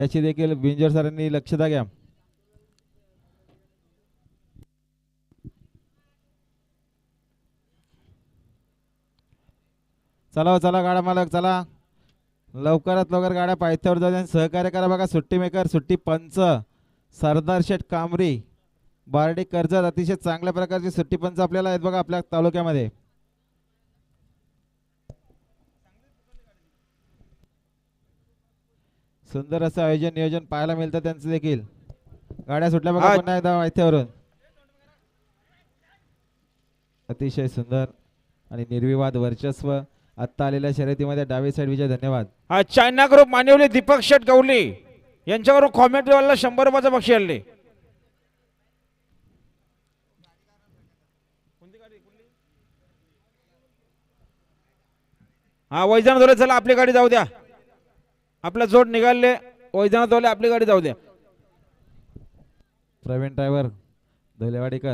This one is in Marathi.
याची देखील बिंजोर सरांनी लक्षता घ्या. चला चला गाडा मालक चला, लवकरात लवकर गाड्या पायथ्यावर जाऊ द्या. सहकार्य करा. बघा सुट्टी मेकर, सुट्टी पंच सरदार शेठ कांबरी, बारडी कर्जत, अतिशय चांगल्या प्रकारची सुट्टी पंच आपल्याला आहेत बघा आपल्या तालुक्यामध्ये. सुंदर असं आयोजन नियोजन पाहायला मिळतं त्यांचं देखील. गाड्या सुटल्या बघा पुन्हा एकदा माहितीवरून. अतिशय सुंदर आणि निर्विवाद वर्चस्व आत्ता आलेल्या शर्यतीमध्ये डावी साईड विजय. धन्यवाद. हा चायना ग्रुप मानिवली दीपक शेट गवली यांच्यावर कॉमेंट वाला 100 रुपयाचं बक्षीस आले. हा वैजनाथ धोले चला आपली गाडी जाऊ द्या. आपला जोड निघाले वैजनाथ धोले आपली गाडी जाऊ द्या. प्रवीण ड्रायव्हर धोलेवाडीकर